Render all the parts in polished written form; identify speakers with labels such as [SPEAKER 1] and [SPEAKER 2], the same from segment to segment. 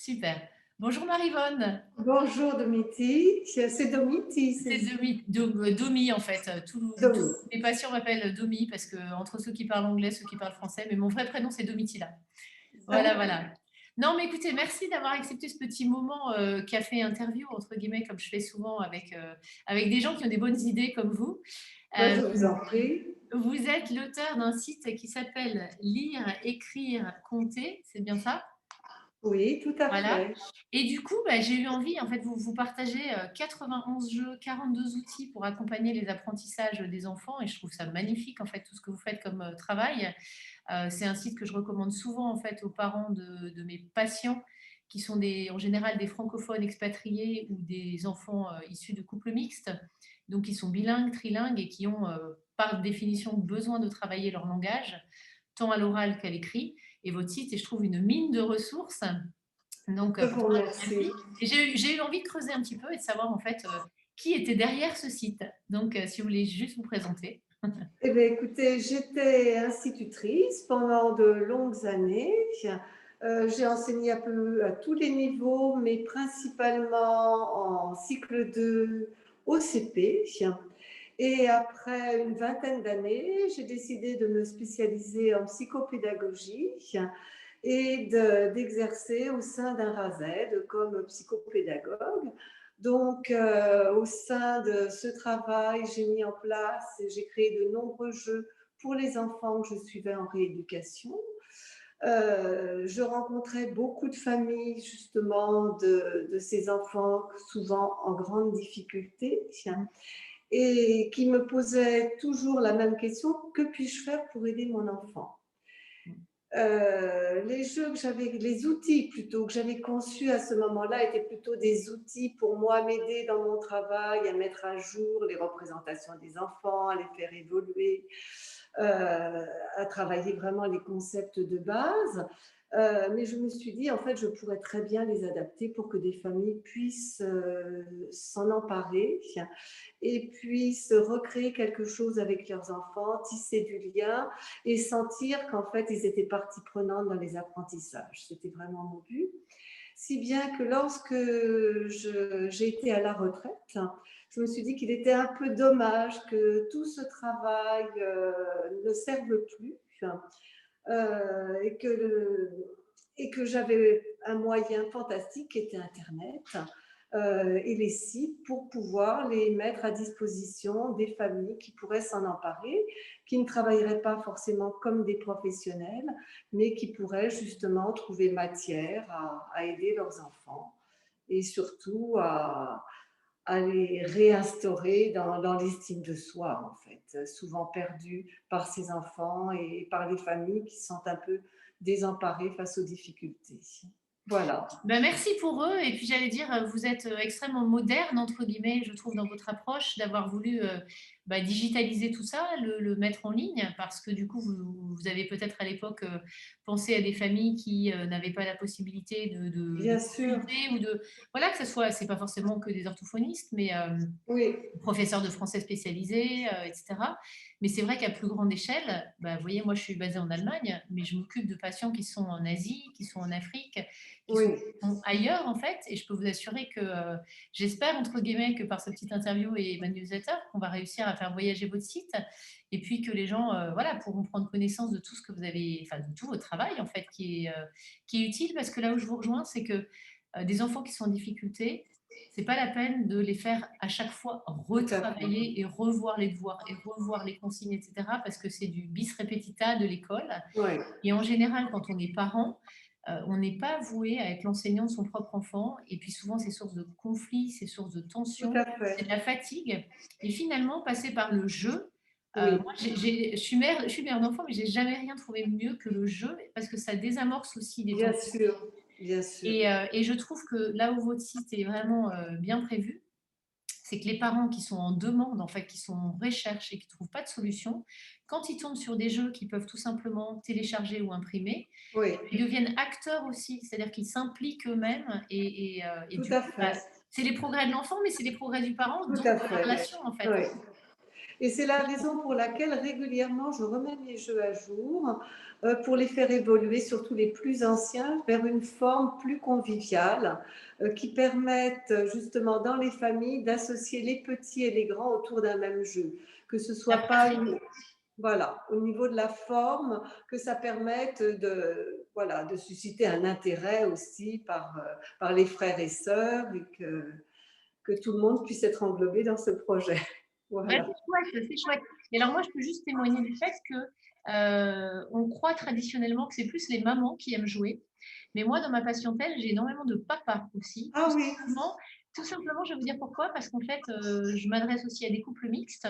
[SPEAKER 1] Super. Bonjour Marivonne.
[SPEAKER 2] Bonjour Domiti, c'est Domiti,
[SPEAKER 1] C'est Domi en fait. Tous
[SPEAKER 2] Domi.
[SPEAKER 1] mes patients m'appellent Domi parce que entre ceux qui parlent anglais, ceux qui parlent français, mais mon vrai prénom c'est Domitila. Voilà,
[SPEAKER 2] D'accord.
[SPEAKER 1] voilà. Non, mais écoutez, merci d'avoir accepté ce petit moment café interview entre guillemets, comme je fais souvent avec des gens qui ont des bonnes idées comme vous.
[SPEAKER 2] Moi,
[SPEAKER 1] Euh,
[SPEAKER 2] je vous en prie.
[SPEAKER 1] Vous êtes l'auteur d'un site qui s'appelle Lire, écrire, compter, c'est bien ça?
[SPEAKER 2] Oui, tout à
[SPEAKER 1] Voilà.
[SPEAKER 2] fait.
[SPEAKER 1] Et du coup, bah, j'ai eu envie, en fait, vous partagez 91 jeux, 42 outils pour accompagner les apprentissages des enfants et je trouve ça magnifique, en fait, tout ce que vous faites comme travail. C'est un site que je recommande souvent, en fait, aux parents de mes patients qui sont en général des francophones expatriés ou des enfants issus de couples mixtes, donc qui sont bilingues, trilingues et qui ont, par définition, besoin de travailler leur langage, tant à l'oral qu'à l'écrit. Et votre site est, je trouve, une mine de ressources donc,
[SPEAKER 2] Je
[SPEAKER 1] pour
[SPEAKER 2] vous
[SPEAKER 1] ça,
[SPEAKER 2] remercie.
[SPEAKER 1] merci. Et j'ai eu envie de creuser un petit peu et de savoir en fait qui était derrière ce site. Donc, si vous voulez juste vous présenter.
[SPEAKER 2] Eh bien, écoutez, j'étais institutrice pendant de longues années. J'ai enseigné un peu à tous les niveaux, mais principalement en cycle 2 au CP. Et après une vingtaine d'années, j'ai décidé de me spécialiser en psychopédagogie et d'exercer au sein d'un RASED comme psychopédagogue. Donc, au sein de ce travail, j'ai mis en place et j'ai créé de nombreux jeux pour les enfants que je suivais en rééducation. Je rencontrais beaucoup de familles justement de ces enfants souvent en grande difficulté et qui me posaient toujours la même question, que puis-je faire pour aider mon enfant? Les jeux que j'avais, les outils plutôt que j'avais conçus à ce moment-là étaient plutôt des outils pour moi m'aider dans mon travail à mettre à jour les représentations des enfants, à les faire évoluer, à travailler vraiment les concepts de base. Mais je me suis dit, en fait, je pourrais très bien les adapter pour que des familles puissent s'en emparer et puissent recréer quelque chose avec leurs enfants, tisser du lien et sentir qu'en fait, ils étaient partie prenante dans les apprentissages. C'était vraiment mon but. Si bien que lorsque j'ai été à la retraite, je me suis dit qu'il était un peu dommage que tout ce travail ne serve plus et que j'avais un moyen fantastique qui était Internet et les sites pour pouvoir les mettre à disposition des familles qui pourraient s'en emparer, qui ne travailleraient pas forcément comme des professionnels, mais qui pourraient justement trouver matière à aider leurs enfants et surtout à les réinstaurer dans l'estime de soi, en fait, souvent perdus par ces enfants et par les familles qui sont un peu désemparées face aux difficultés. Voilà.
[SPEAKER 1] Ben, merci pour eux. Et puis j'allais dire, vous êtes extrêmement moderne, entre guillemets, je trouve, dans votre approche, d'avoir voulu digitaliser tout ça, le mettre en ligne, parce que du coup, vous avez peut-être à l'époque pensé à des familles qui n'avaient pas la possibilité de
[SPEAKER 2] Bien sûr,
[SPEAKER 1] consulter ou de. Voilà, que ce soit, c'est pas forcément que des orthophonistes, mais
[SPEAKER 2] oui,
[SPEAKER 1] professeur de français spécialisé, etc. Mais c'est vrai qu'à plus grande échelle, bah, vous voyez, moi je suis basée en Allemagne, mais je m'occupe de patients qui sont en Asie, qui sont en Afrique, qui sont
[SPEAKER 2] oui.
[SPEAKER 1] ailleurs en fait. Et je peux vous assurer que j'espère, entre guillemets, que par ce petit interview et ma newsletter, qu'on va réussir à faire voyager votre site et puis que les gens voilà, pourront prendre connaissance de tout ce que vous avez, enfin de tout votre travail en fait, qui est utile parce que là où je vous rejoins, c'est que des enfants qui sont en difficulté, c'est pas la peine de les faire à chaque fois
[SPEAKER 2] Tout à fait.
[SPEAKER 1] retravailler et revoir les devoirs et revoir les consignes, etc. Parce que c'est du bis repetita de l'école.
[SPEAKER 2] Oui,
[SPEAKER 1] Et en général, quand on est parent, on n'est pas voué à être l'enseignant de son propre enfant. Et puis souvent, c'est source de conflits, c'est source de
[SPEAKER 2] tout
[SPEAKER 1] tensions,
[SPEAKER 2] à
[SPEAKER 1] c'est de
[SPEAKER 2] fait.
[SPEAKER 1] la fatigue. Et finalement, passer par le jeu.
[SPEAKER 2] Oui,
[SPEAKER 1] Moi, je suis mère d'enfant, mais j'ai jamais rien trouvé mieux que le jeu parce que ça désamorce aussi des
[SPEAKER 2] bien
[SPEAKER 1] tensions.
[SPEAKER 2] sûr, bien sûr.
[SPEAKER 1] Et je trouve que là où votre site est vraiment bien prévu, c'est que les parents qui sont en demande, en fait, qui sont en recherche et qui ne trouvent pas de solution, quand ils tombent sur des jeux qu'ils peuvent tout simplement télécharger ou imprimer,
[SPEAKER 2] Oui,
[SPEAKER 1] ils deviennent acteurs aussi, c'est-à-dire qu'ils s'impliquent eux-mêmes et
[SPEAKER 2] tout
[SPEAKER 1] du
[SPEAKER 2] à
[SPEAKER 1] coup, bah,
[SPEAKER 2] fait.
[SPEAKER 1] c'est les progrès de l'enfant, mais c'est les progrès du parent,
[SPEAKER 2] Tout
[SPEAKER 1] donc
[SPEAKER 2] à
[SPEAKER 1] de la
[SPEAKER 2] fait.
[SPEAKER 1] relation en fait.
[SPEAKER 2] Oui. Et c'est la raison pour laquelle régulièrement je remets mes jeux à jour pour les faire évoluer, surtout les plus anciens, vers une forme plus conviviale qui permette justement dans les familles d'associer les petits et les grands autour d'un même jeu. Que ce
[SPEAKER 1] La
[SPEAKER 2] soit pas
[SPEAKER 1] pratique.
[SPEAKER 2] voilà, au niveau de la forme, que ça permette voilà, de susciter un intérêt aussi par les frères et sœurs et que tout le monde puisse être englobé dans ce projet.
[SPEAKER 1] Bah,
[SPEAKER 2] Voilà.
[SPEAKER 1] c'est chouette, c'est chouette. Et alors moi, je peux juste témoigner du fait que on croit traditionnellement que c'est plus les mamans qui aiment jouer. Mais moi, dans ma patientèle, j'ai énormément de papas aussi.
[SPEAKER 2] Ah oui,
[SPEAKER 1] Tout simplement, je vais vous dire pourquoi. Parce qu'en fait, je m'adresse aussi à des couples mixtes.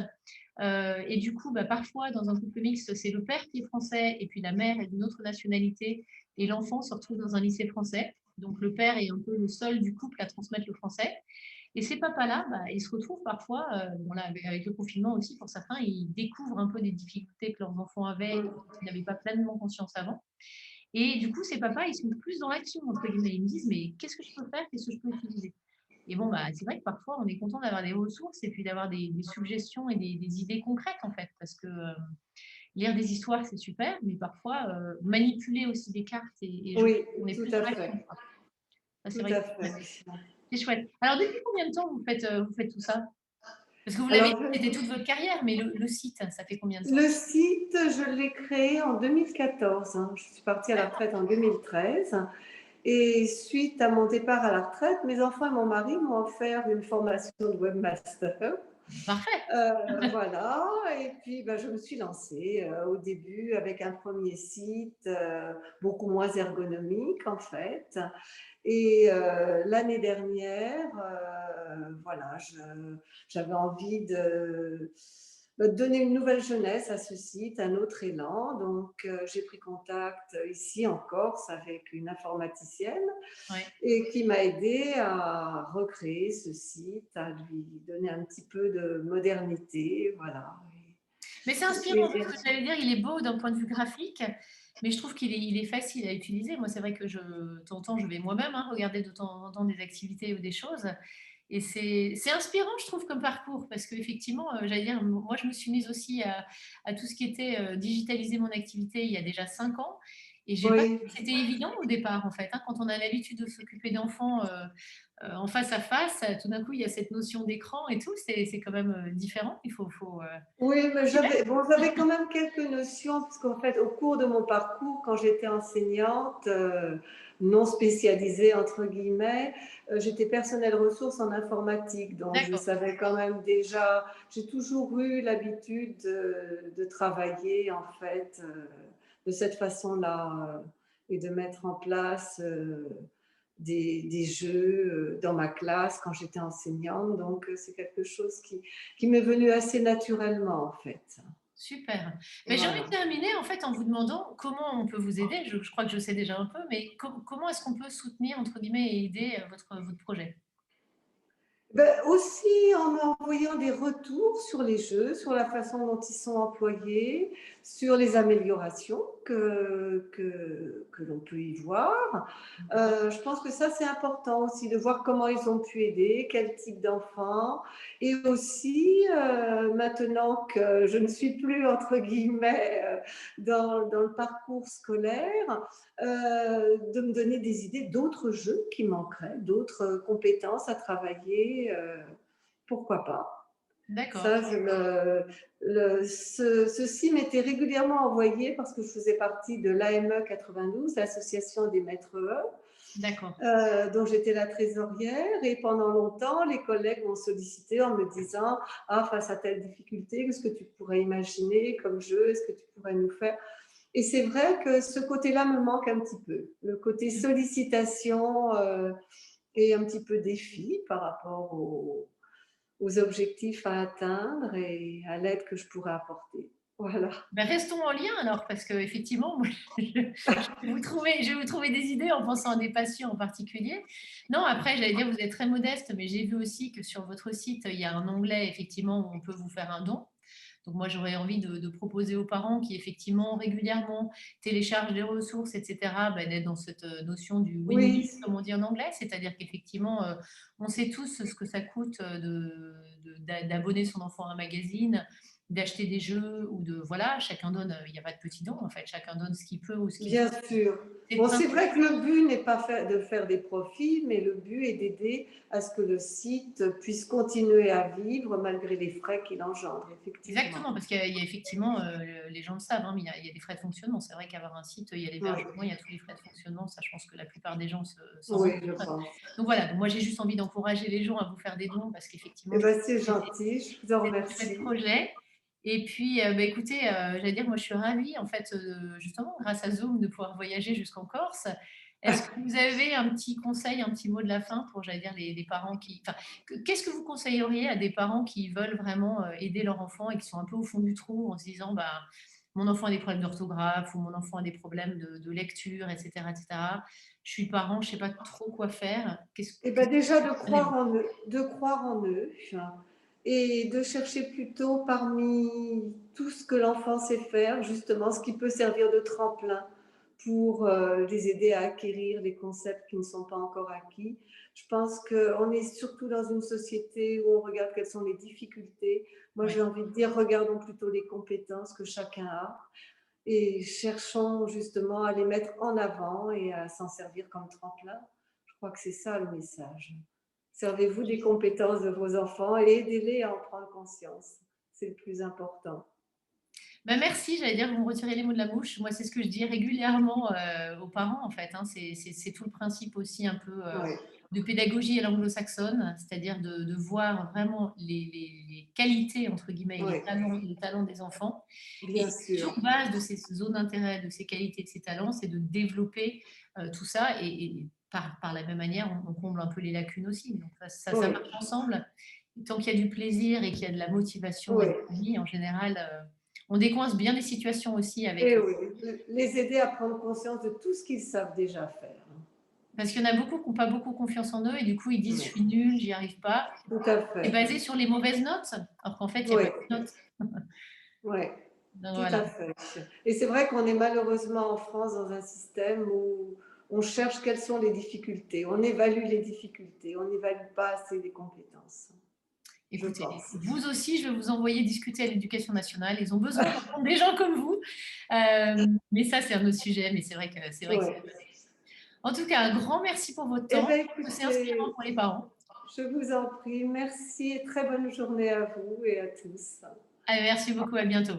[SPEAKER 1] Et du coup, bah, parfois, dans un couple mixte, c'est le père qui est français et puis la mère est d'une autre nationalité et l'enfant se retrouve dans un lycée français. Donc le père est un peu le seul du couple à transmettre le français. Et ces papas-là, bah, ils se retrouvent parfois, bon là, avec le confinement aussi, pour certains, ils découvrent un peu des difficultés que leurs enfants avaient, dont ils n'avaient pas pleinement conscience avant. Et du coup, ces papas, ils sont plus dans l'action, entre guillemets. Ils me disent, mais qu'est-ce que je peux faire? Qu'est-ce que je peux utiliser? Et bon, bah, c'est vrai que parfois, on est content d'avoir des ressources et puis d'avoir des suggestions et des idées concrètes, en fait, parce que lire des histoires, c'est super, mais parfois, manipuler aussi des cartes et jouer,
[SPEAKER 2] oui,
[SPEAKER 1] on est
[SPEAKER 2] tout
[SPEAKER 1] plus dans
[SPEAKER 2] à
[SPEAKER 1] l'action,
[SPEAKER 2] fait.
[SPEAKER 1] quoi. Ça, c'est
[SPEAKER 2] Tout
[SPEAKER 1] vrai que
[SPEAKER 2] à fait.
[SPEAKER 1] c'est chouette. Alors, depuis combien de temps vous faites tout ça? Parce que vous l'avez dit,
[SPEAKER 2] Alors,
[SPEAKER 1] c'était toute votre carrière, mais le site, ça fait combien de temps?
[SPEAKER 2] le site, je l'ai créé en 2014, hein. Je suis partie à la retraite en 2013. Et suite à mon départ à la retraite, mes enfants et mon mari m'ont offert une formation de webmaster.
[SPEAKER 1] Parfait.
[SPEAKER 2] Voilà, et puis ben, je me suis lancée au début avec un premier site beaucoup moins ergonomique en fait. Et l'année dernière, voilà, j'avais envie de donner une nouvelle jeunesse à ce site, un autre élan. Donc j'ai pris contact ici en Corse avec une informaticienne
[SPEAKER 1] Ouais.
[SPEAKER 2] et qui m'a aidé à recréer ce site, à lui donner un petit peu de modernité, voilà.
[SPEAKER 1] Mais c'est inspirant,
[SPEAKER 2] Et-
[SPEAKER 1] parce que j'allais dire, il est beau d'un point de vue graphique, mais je trouve il est facile à utiliser. Moi, c'est vrai que de temps en temps, je vais moi-même regarder de temps en temps des activités ou des choses. Et c'est inspirant, je trouve, comme parcours, parce qu'effectivement, j'allais dire, moi, je me suis mise aussi à tout ce qui était digitaliser mon activité il y a déjà 5 ans. Et j'ai pas
[SPEAKER 2] oui,
[SPEAKER 1] trouvé que c'était évident au départ, en fait, quand on a l'habitude de s'occuper d'enfants en face à face, tout d'un coup, il y a cette notion d'écran et tout, c'est quand même différent.
[SPEAKER 2] oui, mais
[SPEAKER 1] s'y mettre.
[SPEAKER 2] j'avais quand même quelques notions, parce qu'en fait, au cours de mon parcours, quand j'étais enseignante, non spécialisée, entre guillemets, j'étais personnelle ressource en informatique, donc je
[SPEAKER 1] D'accord.
[SPEAKER 2] savais quand même déjà, j'ai toujours eu l'habitude de travailler, en fait, de cette façon-là, et de mettre en place des jeux dans ma classe quand j'étais enseignante. Donc, c'est quelque chose qui m'est venu assez naturellement, en fait.
[SPEAKER 1] Super. Mais j'aimerais
[SPEAKER 2] Voilà.
[SPEAKER 1] terminer en fait en vous demandant comment on peut vous aider. Je crois que je sais déjà un peu, mais comment est-ce qu'on peut soutenir, entre guillemets, et aider votre projet?
[SPEAKER 2] Ben, aussi en envoyant des retours sur les jeux, sur la façon dont ils sont employés, sur les améliorations que l'on peut y voir.
[SPEAKER 1] D'accord.
[SPEAKER 2] Je pense que ça, c'est important aussi de voir comment ils ont pu aider, quel type d'enfants. Et aussi, maintenant que je ne suis plus, entre guillemets, dans le parcours scolaire, de me donner des idées d'autres jeux qui manqueraient, d'autres compétences à travailler, pourquoi pas.
[SPEAKER 1] D'accord.
[SPEAKER 2] Ça, ceci m'était régulièrement envoyé parce que je faisais partie de l'AME 92, l'association des maîtres E,
[SPEAKER 1] D'accord.
[SPEAKER 2] dont j'étais la trésorière. Et pendant longtemps, les collègues m'ont sollicité en me disant: ah, face à telle difficulté, qu'est-ce que tu pourrais imaginer comme jeu? Est-ce que tu pourrais nous faire? Et c'est vrai que ce côté-là me manque un petit peu, le côté sollicitation et un petit peu défi par rapport aux objectifs à atteindre et à l'aide que je pourrais apporter. Voilà.
[SPEAKER 1] Ben, restons en lien alors, parce que effectivement, moi, je vais vous trouver des idées en pensant à des patients en particulier. Non, après, j'allais dire, vous êtes très modeste, mais j'ai vu aussi que sur votre site, il y a un onglet effectivement où on peut vous faire un don. Donc moi, j'aurais envie de proposer aux parents qui effectivement régulièrement téléchargent des ressources, etc., ben, d'être dans cette notion du win-win,
[SPEAKER 2] Oui,
[SPEAKER 1] comme on dit en anglais, c'est-à-dire qu'effectivement, on sait tous ce que ça coûte d'abonner son enfant à un magazine, d'acheter des jeux ou de voilà, chacun donne, il n'y a pas de petits dons en fait, chacun donne ce qu'il peut ou ce qu'il
[SPEAKER 2] Bien
[SPEAKER 1] faut.
[SPEAKER 2] sûr.
[SPEAKER 1] C'est le
[SPEAKER 2] Bon, c'est
[SPEAKER 1] principe.
[SPEAKER 2] vrai que le but n'est pas de faire des profits, mais le but est d'aider à ce que le site puisse continuer à vivre malgré les frais qu'il engendre, effectivement.
[SPEAKER 1] Exactement, parce qu'il y a effectivement, les gens le savent, hein, mais il y a des frais de fonctionnement. C'est vrai qu'avoir un site, il y a
[SPEAKER 2] Oui,
[SPEAKER 1] l'hébergement, il y a tous les frais de fonctionnement. Ça, je pense que la plupart des gens s'en
[SPEAKER 2] oui,
[SPEAKER 1] rendent
[SPEAKER 2] je
[SPEAKER 1] compte.
[SPEAKER 2] pense.
[SPEAKER 1] Donc voilà, donc moi j'ai juste envie d'encourager les gens à vous faire des dons parce
[SPEAKER 2] Eh
[SPEAKER 1] qu'effectivement, je
[SPEAKER 2] bien,
[SPEAKER 1] trouve
[SPEAKER 2] c'est
[SPEAKER 1] que
[SPEAKER 2] gentil, je vous en
[SPEAKER 1] c'est un chouette
[SPEAKER 2] remercie.
[SPEAKER 1] projet. Et puis, bah, écoutez, j'allais dire, moi je suis ravie en fait, justement grâce à Zoom de pouvoir voyager jusqu'en Corse. Est-ce que vous avez un petit conseil, un petit mot de la fin pour, j'allais dire, les parents qui enfin, qu'est-ce que vous conseilleriez à des parents qui veulent vraiment, aider leur enfant et qui sont un peu au fond du trou en se disant: «Bah, mon enfant a des problèmes d'orthographe ou mon enfant a des problèmes de lecture et cetera et cetera. Je suis parent, je sais pas trop quoi faire».
[SPEAKER 2] Eh bien,
[SPEAKER 1] Qu'est-ce que
[SPEAKER 2] déjà
[SPEAKER 1] vous conseilleriez?
[SPEAKER 2] de croire en eux et de chercher plutôt parmi tout ce que l'enfant sait faire, justement, ce qui peut servir de tremplin pour les aider à acquérir des concepts qui ne sont pas encore acquis. Je pense qu'on est surtout dans une société où on regarde quelles sont les difficultés. Moi,
[SPEAKER 1] Ouais.
[SPEAKER 2] j'ai envie de dire, regardons plutôt les compétences que chacun a et cherchons justement à les mettre en avant et à s'en servir comme tremplin. Je crois que c'est ça le message. Servez-vous des compétences de vos enfants et aidez-les à en prendre conscience. C'est le plus important.
[SPEAKER 1] Bah, merci, j'allais dire, vous me retirez les mots de la bouche. Moi, c'est ce que je dis régulièrement, aux parents, en fait, hein. C'est tout le principe aussi un peu,
[SPEAKER 2] Oui,
[SPEAKER 1] de pédagogie à l'anglo-saxonne, c'est-à-dire de voir vraiment les «qualités» entre guillemets et
[SPEAKER 2] oui,
[SPEAKER 1] les talents des enfants
[SPEAKER 2] bien
[SPEAKER 1] et
[SPEAKER 2] sûr.
[SPEAKER 1] sur base de ces zones d'intérêt, de ces qualités, de ces talents, c'est de développer, tout ça et par la même manière, on comble un peu les lacunes aussi. Donc ça
[SPEAKER 2] Oui,
[SPEAKER 1] marche ensemble. Tant qu'il y a du plaisir et qu'il y a de la motivation et
[SPEAKER 2] oui.
[SPEAKER 1] de l'envie, en général, on décoince bien des situations aussi avec,
[SPEAKER 2] Et oui, les aider à prendre conscience de tout ce qu'ils savent déjà faire.
[SPEAKER 1] parce qu'il y en a beaucoup qui ont pas beaucoup confiance en eux et du coup, ils disent: «Je
[SPEAKER 2] Oui,
[SPEAKER 1] suis nul, j'y arrive pas».
[SPEAKER 2] tout à
[SPEAKER 1] C'est
[SPEAKER 2] fait.
[SPEAKER 1] basé sur les mauvaises notes, alors qu'en fait, il y a
[SPEAKER 2] Oui,
[SPEAKER 1] pas de notes.
[SPEAKER 2] oui,
[SPEAKER 1] Donc
[SPEAKER 2] tout
[SPEAKER 1] voilà.
[SPEAKER 2] à fait. Et c'est vrai qu'on est malheureusement en France dans un système où on cherche quelles sont les difficultés, on évalue les difficultés, on n'évalue pas assez les compétences, je
[SPEAKER 1] Écoutez,
[SPEAKER 2] pense.
[SPEAKER 1] vous aussi, je vais vous envoyer discuter à l'éducation nationale. Ils ont besoin d'entendre des gens comme vous. Mais ça, c'est un autre sujet, mais c'est vrai que
[SPEAKER 2] Oui.
[SPEAKER 1] c'est en tout cas, un grand merci pour votre
[SPEAKER 2] Eh
[SPEAKER 1] temps.
[SPEAKER 2] bien,
[SPEAKER 1] C'est inspirant
[SPEAKER 2] écoutez,
[SPEAKER 1] pour les parents.
[SPEAKER 2] je vous en prie, merci et très bonne journée à vous et à tous.
[SPEAKER 1] Allez, merci beaucoup, à bientôt.